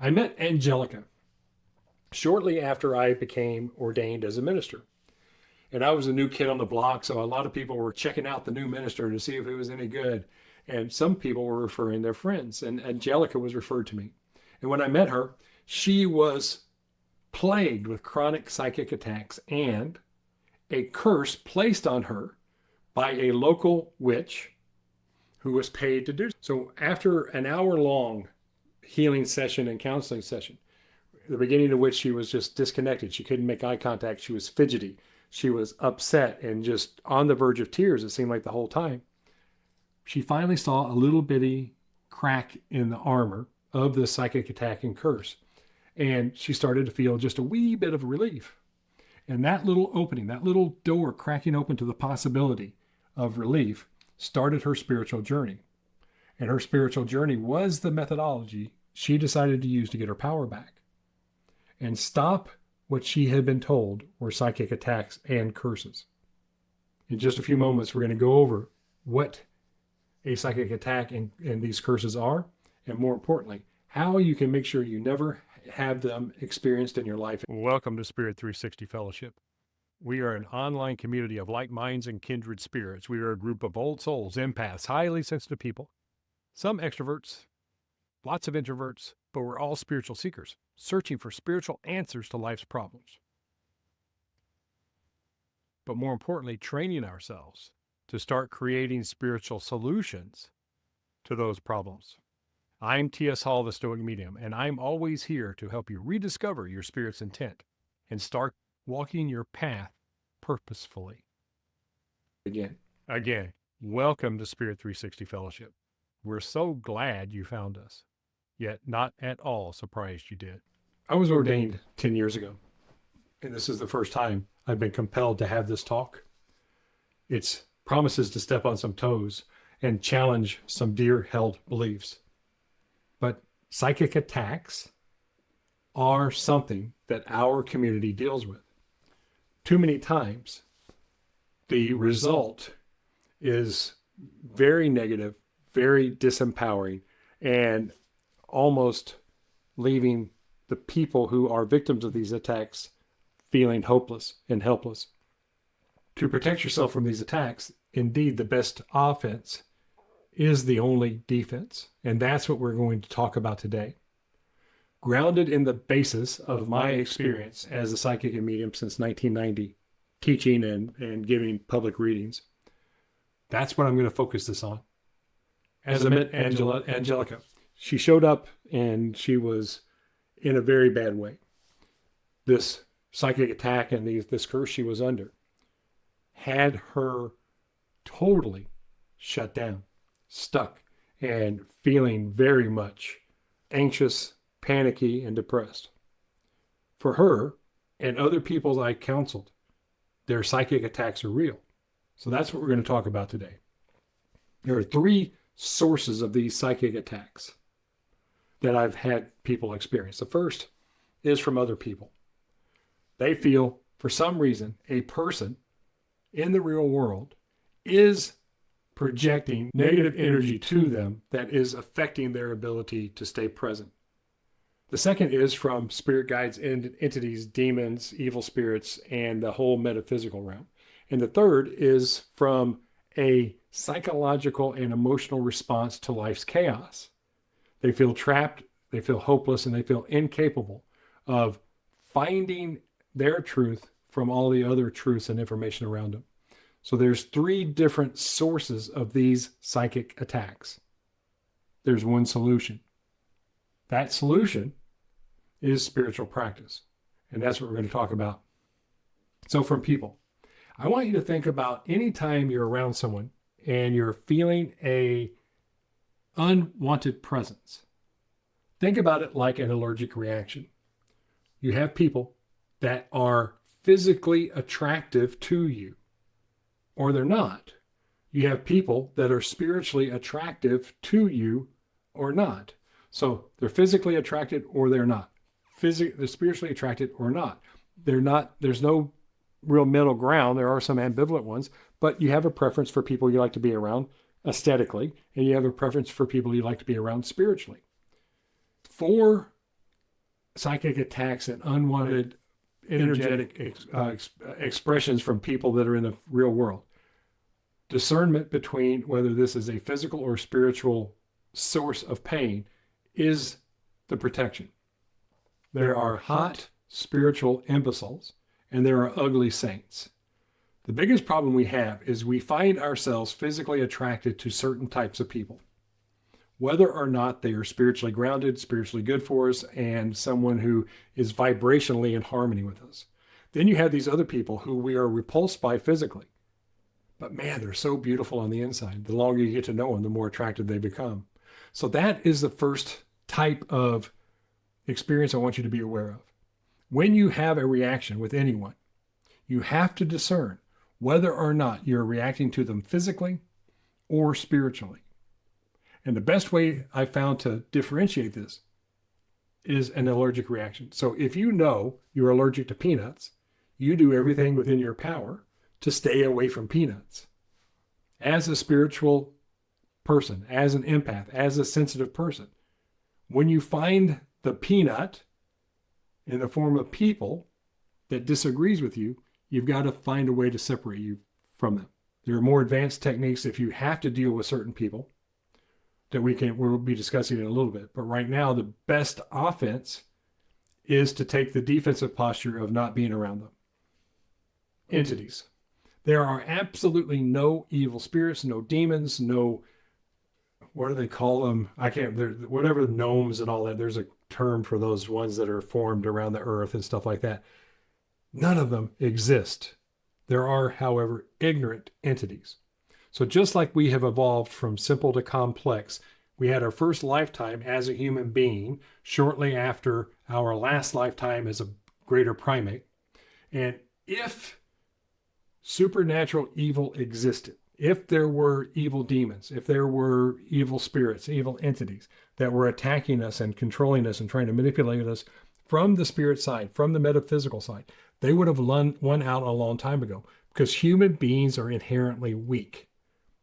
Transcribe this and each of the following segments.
I met Angelica shortly after I became ordained as a minister. And I was a new kid on the block, so a lot of people were checking out the new minister to see if he was any good. And some people were referring their friends, and Angelica was referred to me. And when I met her, she was plagued with chronic psychic attacks and a curse placed on her by a local witch who was paid to do so. After an hour-long healing session and counseling session, the beginning of which she was just disconnected. She couldn't make eye contact. She was fidgety. She was upset and just on the verge of tears, it seemed like the whole time. She finally saw a little bitty crack in the armor of the psychic attack and curse. And she started to feel just a wee bit of relief. And that little opening, that little door cracking open to the possibility of relief started her spiritual journey. And her spiritual journey was the methodology she decided to use to get her power back and stop what she had been told were psychic attacks and curses. In just a few moments, we're going to go over what a psychic attack and these curses are, and more importantly, how you can make sure you never have them experienced in your life. Welcome to Spirit 360 Fellowship. We are an online community of like minds and kindred spirits. We are a group of old souls, empaths, highly sensitive people, some extroverts, lots of introverts, but we're all spiritual seekers, searching for spiritual answers to life's problems. But more importantly, training ourselves to start creating spiritual solutions to those problems. I'm T.S. Hall, the Stoic Medium, and I'm always here to help you rediscover your spirit's intent and start walking your path purposefully. Again, welcome to Spirit 360 Fellowship. We're so glad you found us, yet not at all surprised you did. I was ordained 10 years ago, and this is the first time I've been compelled to have this talk. It promises to step on some toes and challenge some dear-held beliefs. But psychic attacks are something that our community deals with. Too many times, the result is very negative, very disempowering, and almost leaving the people who are victims of these attacks feeling hopeless and helpless. To protect yourself from these attacks, indeed, the best offense is the only defense. And that's what we're going to talk about today. Grounded in the basis of my experience as a psychic and medium since 1990, teaching and giving public readings, that's what I'm going to focus this on. As I met Angelica, she showed up and she was in a very bad way. This psychic attack and this curse she was under had her totally shut down, stuck, and feeling very much anxious, panicky, and depressed. For her and other people I counseled, their psychic attacks are real. So that's what we're going to talk about today. There are three sources of these psychic attacks that I've had people experience. The first is from other people. They feel, for some reason, a person in the real world is projecting negative energy to them that is affecting their ability to stay present. The second is from spirit guides, entities, demons, evil spirits, and the whole metaphysical realm. And the third is from a psychological and emotional response to life's chaos. They feel trapped, they feel hopeless, and they feel incapable of finding their truth from all the other truths and information around them. So there's three different sources of these psychic attacks. There's one solution. That solution is spiritual practice. And that's what we're going to talk about. So from people, I want you to think about any time you're around someone and you're feeling a unwanted presence. Think about it like an allergic reaction. You have people that are physically attractive to you, or they're not. You have people that are spiritually attractive to you or not. So they're physically attracted or they're not. They're spiritually attracted or not. They're not. There's no real middle ground. There are some ambivalent ones, but you have a preference for people you like to be around aesthetically, and you have a preference for people you like to be around spiritually. 4 psychic attacks and unwanted energetic expressions from people that are in the real world. Discernment between whether this is a physical or spiritual source of pain is the protection. There are hot spiritual imbeciles and there are ugly saints. The biggest problem we have is we find ourselves physically attracted to certain types of people, whether or not they are spiritually grounded, spiritually good for us, and someone who is vibrationally in harmony with us. Then you have these other people who we are repulsed by physically. But man, they're so beautiful on the inside. The longer you get to know them, the more attractive they become. So that is the first type of experience I want you to be aware of. When you have a reaction with anyone, you have to discern whether or not you're reacting to them physically or spiritually. And the best way I found to differentiate this is an allergic reaction. So if you know you're allergic to peanuts, you do everything within your power to stay away from peanuts. As a spiritual person, as an empath, as a sensitive person, when you find the peanut in the form of people that disagrees with you, you've got to find a way to separate you from them. There are more advanced techniques if you have to deal with certain people that we'll be discussing in a little bit. But right now, the best offense is to take the defensive posture of not being around them. Entities. There are absolutely no evil spirits, no demons, no, what do they call them? Whatever gnomes and all that. There's a term for those ones that are formed around the earth and stuff like that. None of them exist. There are, however, ignorant entities. So just like we have evolved from simple to complex, we had our first lifetime as a human being shortly after our last lifetime as a greater primate. And if supernatural evil existed, if there were evil demons, if there were evil spirits, evil entities that were attacking us and controlling us and trying to manipulate us from the spirit side, from the metaphysical side, they would have won out a long time ago, because human beings are inherently weak.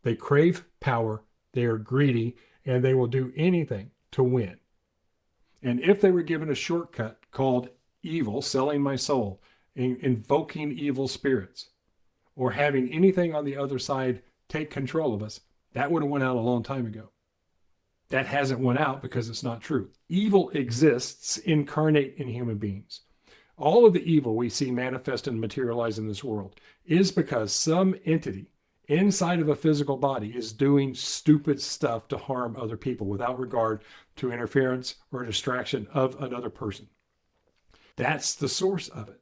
They crave power, they are greedy, and they will do anything to win. And if they were given a shortcut called evil, selling my soul, invoking evil spirits, or having anything on the other side take control of us, that would have went out a long time ago. That hasn't went out because it's not true. Evil exists incarnate in human beings. All of the evil we see manifest and materialize in this world is because some entity inside of a physical body is doing stupid stuff to harm other people without regard to interference or distraction of another person. That's the source of it.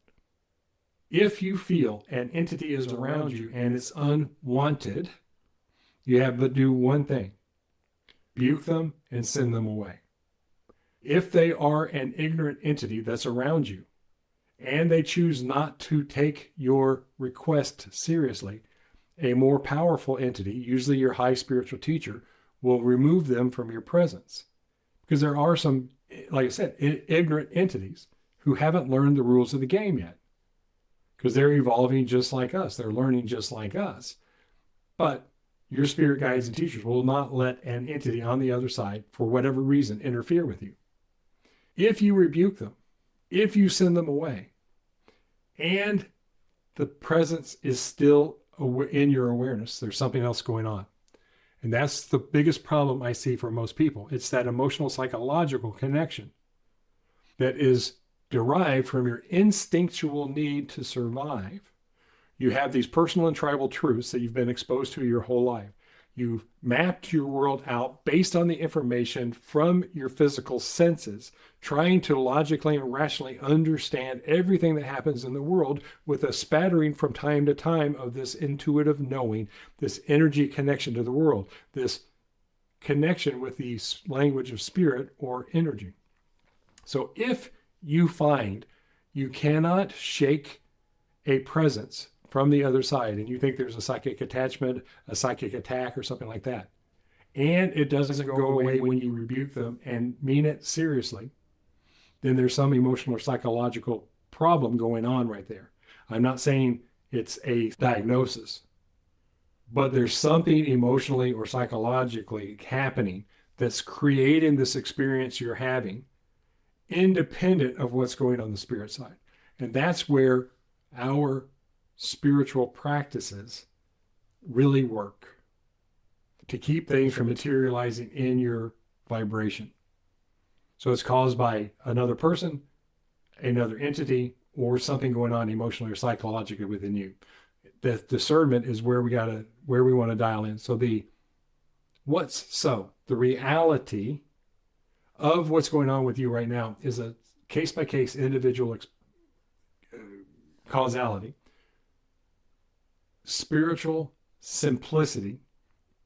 If you feel an entity is around you and it's unwanted, you have to do one thing: rebuke them and send them away. If they are an ignorant entity that's around you and they choose not to take your request seriously, a more powerful entity, usually your high spiritual teacher, will remove them from your presence. Because there are some, like I said, ignorant entities who haven't learned the rules of the game yet. Because they're evolving just like us. They're learning just like us. But your spirit guides and teachers will not let an entity on the other side, for whatever reason, interfere with you. If you rebuke them, if you send them away, and the presence is still in your awareness, there's something else going on. And that's the biggest problem I see for most people. It's that emotional psychological connection that is derived from your instinctual need to survive. You have these personal and tribal truths that you've been exposed to your whole life. You've mapped your world out based on the information from your physical senses, trying to logically and rationally understand everything that happens in the world with a spattering from time to time of this intuitive knowing, this energy connection to the world, this connection with the language of spirit or energy. So if you find you cannot shake a presence from the other side, and you think there's a psychic attachment, a psychic attack, or something like that, and it doesn't go away when you rebuke them and mean it seriously, then there's some emotional or psychological problem going on right there. I'm not saying it's a diagnosis, but there's something emotionally or psychologically happening that's creating this experience you're having. independent of what's going on the spirit side. And that's where our spiritual practices really work to keep things from materializing in your vibration. So it's caused by another person, another entity, or something going on emotionally or psychologically within you. The discernment is where we want to dial in. So the reality of what's going on with you right now is a case-by-case individual causality. Spiritual simplicity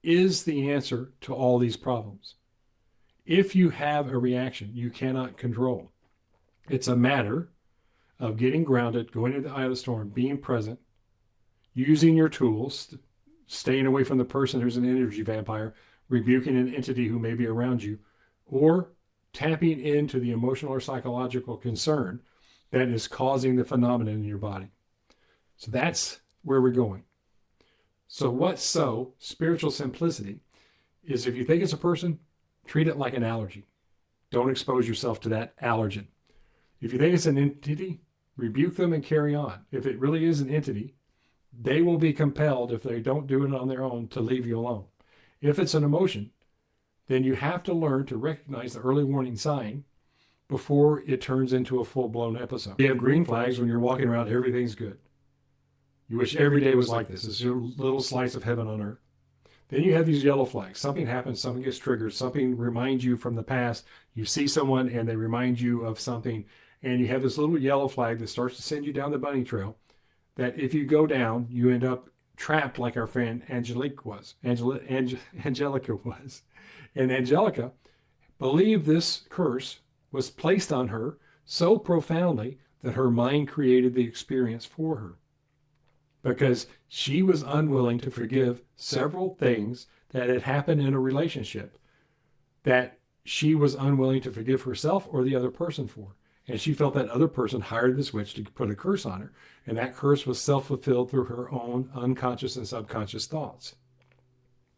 is the answer to all these problems. If you have a reaction you cannot control, it's a matter of getting grounded, going into the eye of the storm, being present, using your tools, staying away from the person who's an energy vampire, rebuking an entity who may be around you, or tapping into the emotional or psychological concern that is causing the phenomenon in your body. So that's where we're going. So spiritual simplicity is, if you think it's a person, treat it like an allergy. Don't expose yourself to that allergen. If you think it's an entity, rebuke them and carry on. If it really is an entity, they will be compelled, if they don't do it on their own, to leave you alone. If it's an emotion, then you have to learn to recognize the early warning sign before it turns into a full-blown episode. You have green flags when you're walking around, everything's good. You wish every day was like this. It's your little slice of heaven on earth. Then you have these yellow flags. Something happens, something gets triggered, something reminds you from the past. You see someone and they remind you of something, and you have this little yellow flag that starts to send you down the bunny trail, that if you go down, you end up trapped like our friend Angelica was. Angelica was. And Angelica believed this curse was placed on her so profoundly that her mind created the experience for her, because she was unwilling to forgive several things that had happened in a relationship that she was unwilling to forgive herself or the other person for. And she felt that other person hired this witch to put a curse on her. And that curse was self-fulfilled through her own unconscious and subconscious thoughts.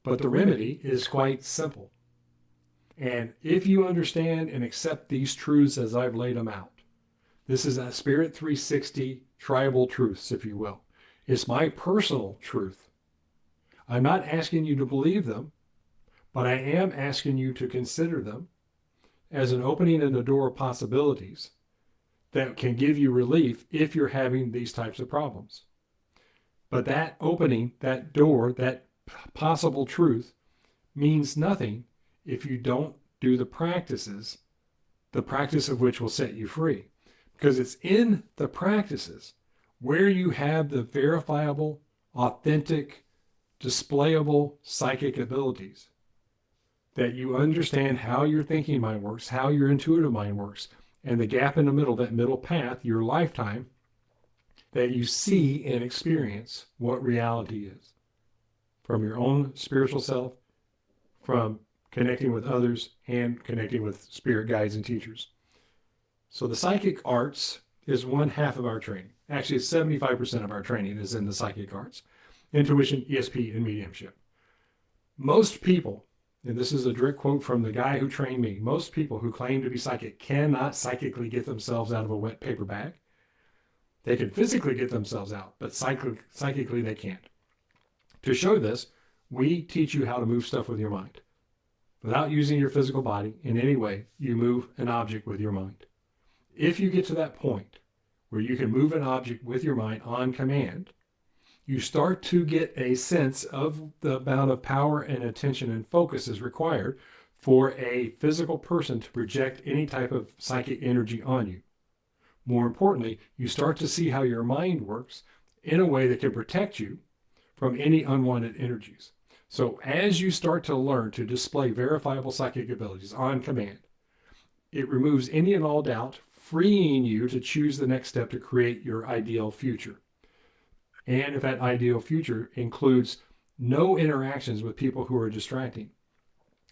But the remedy is quite simple. And if you understand and accept these truths as I've laid them out, this is a Spirit 360 tribal truths, if you will. It's my personal truth. I'm not asking you to believe them, but I am asking you to consider them as an opening in the door of possibilities that can give you relief if you're having these types of problems. But that opening, that door, that possible truth means nothing if you don't do the practices, the practice of which will set you free. Because it's in the practices where you have the verifiable, authentic, displayable psychic abilities that you understand how your thinking mind works, how your intuitive mind works, and the gap in the middle, that middle path, your lifetime, that you see and experience what reality is from your own spiritual self, from connecting with others, and connecting with spirit guides and teachers. So the psychic arts is one half of our training. Actually, 75% of our training is in the psychic arts: intuition, ESP, and mediumship. Most people, and this is a direct quote from the guy who trained me, most people who claim to be psychic cannot psychically get themselves out of a wet paper bag. They can physically get themselves out, but psychically they can't. To show this, we teach you how to move stuff with your mind. Without using your physical body in any way, you move an object with your mind. If you get to that point where you can move an object with your mind on command, you start to get a sense of the amount of power and attention and focus is required for a physical person to project any type of psychic energy on you. More importantly, you start to see how your mind works in a way that can protect you from any unwanted energies. So as you start to learn to display verifiable psychic abilities on command, it removes any and all doubt, freeing you to choose the next step to create your ideal future. And if that ideal future includes no interactions with people who are distracting,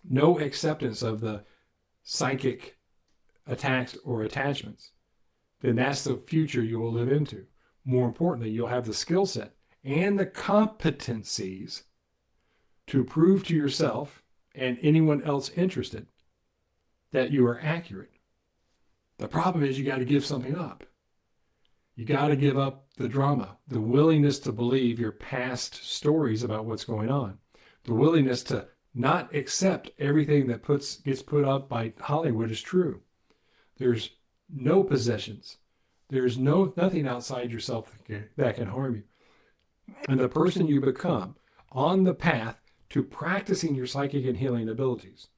no acceptance of the psychic attacks or attachments, then that's the future you will live into. More importantly, you'll have the skill set and the competencies to prove to yourself and anyone else interested that you are accurate. The problem is you got to give something up. You got to give up the drama, the willingness to believe your past stories about what's going on, the willingness to not accept everything that gets put up by Hollywood as true. There's no possessions. There's nothing outside yourself that can harm you. And the person you become on the path to practicing your psychic and healing abilities,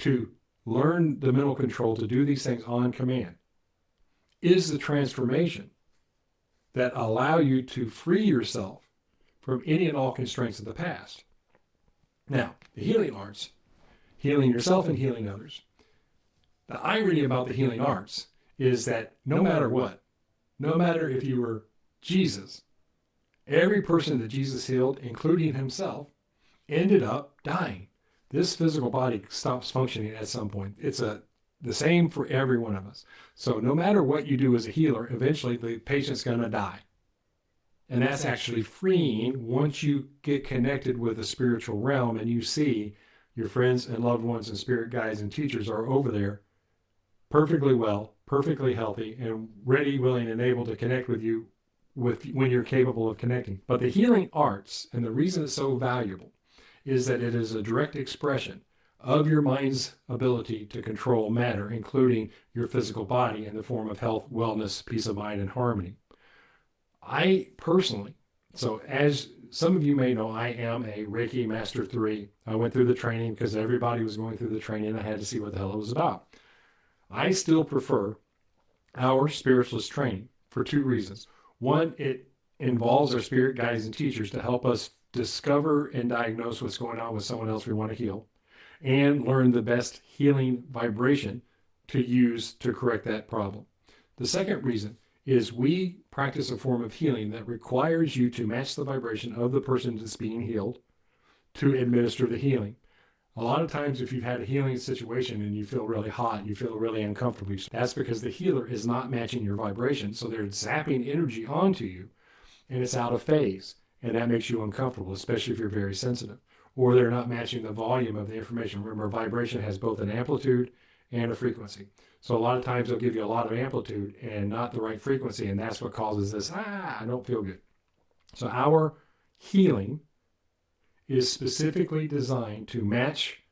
to learn the mental control to do these things on command, is the transformation that allow you to free yourself from any and all constraints of the past. Now, the healing arts, healing yourself and healing others. The irony about the healing arts is that no matter what, no matter if you were Jesus, every person that Jesus healed, including himself, ended up dying. This physical body stops functioning at some point. It's the same for every one of us. So no matter what you do as a healer, eventually the patient's going to die. And that's actually freeing once you get connected with the spiritual realm and you see your friends and loved ones and spirit guides and teachers are over there perfectly well, perfectly healthy, and ready, willing, and able to connect with you when you're capable of connecting. But the healing arts, and the reason it's so valuable, is that it is a direct expression of your mind's ability to control matter, including your physical body in the form of health, wellness, peace of mind, and harmony. I personally, so as some of you may know, I am a Reiki Master 3. I went through the training because everybody was going through the training and I had to see what the hell it was about. I still prefer our spiritualist training for two reasons. One, it involves our spirit guides and teachers to help us discover and diagnose what's going on with someone else we want to heal and learn the best healing vibration to use to correct that problem. The second reason is we practice a form of healing that requires you to match the vibration of the person that's being healed to administer the healing. A lot of times if you've had a healing situation and you feel really hot, you feel really uncomfortable, that's because the healer is not matching your vibration. So they're zapping energy onto you and it's out of phase. And that makes you uncomfortable, especially if you're very sensitive. Or they're not matching the volume of the information. Remember, vibration has both an amplitude and a frequency. So a lot of times they'll give you a lot of amplitude and not the right frequency, and that's what causes this, I don't feel good. So our healing is specifically designed to match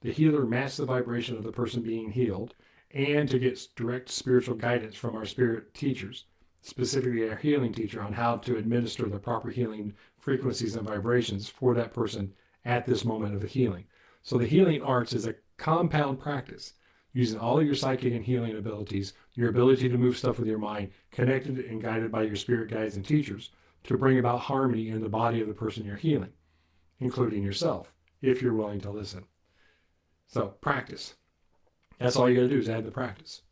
the healer, match the vibration of the person being healed, and to get direct spiritual guidance from our spirit teachers, specifically our healing teacher, on how to administer the proper healing frequencies and vibrations for that person at this moment of the healing. So the healing arts is a compound practice using all of your psychic and healing abilities, your ability to move stuff with your mind, connected and guided by your spirit guides and teachers to bring about harmony in the body of the person you're healing, including yourself, if you're willing to listen. So practice. That's all you got to do is add the practice.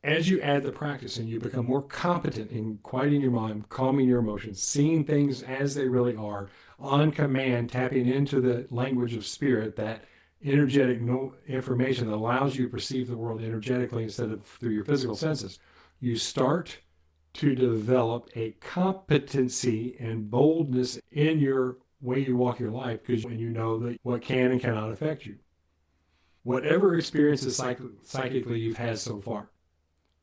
As you add the practice and you become more competent in quieting your mind, calming your emotions, seeing things as they really are, on command, tapping into the language of spirit, that energetic information that allows you to perceive the world energetically instead of through your physical senses, you start to develop a competency and boldness in your way you walk your life, because you know that what can and cannot affect you. Whatever experiences psychically you've had so far,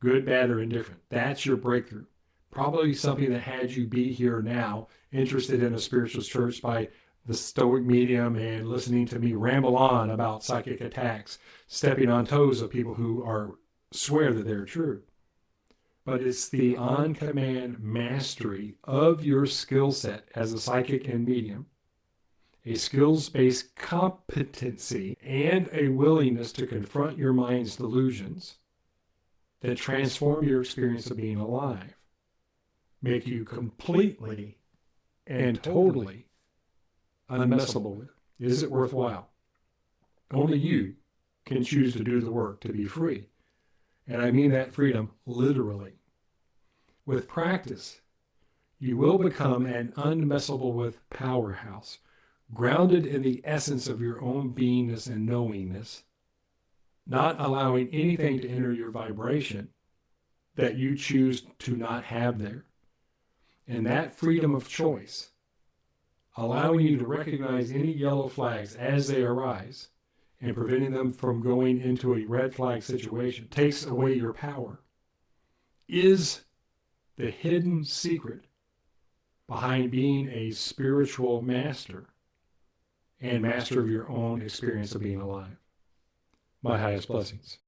good, bad, or indifferent, that's your breakthrough. Probably something that had you be here now, interested in a spiritualist church by the Stoic Medium and listening to me ramble on about psychic attacks, stepping on toes of people who swear that they're true. But it's the on-command mastery of your skill set as a psychic and medium, a skills-based competency, and a willingness to confront your mind's delusions that transform your experience of being alive, make you completely and totally unmessable with. Is it worthwhile? Only you can choose to do the work to be free. And I mean that freedom literally. With practice, you will become an unmessable with powerhouse, grounded in the essence of your own beingness and knowingness, not allowing anything to enter your vibration that you choose to not have there. And that freedom of choice, allowing you to recognize any yellow flags as they arise and preventing them from going into a red flag situation, takes away your power, is the hidden secret behind being a spiritual master and master of your own experience of being alive. My highest blessings.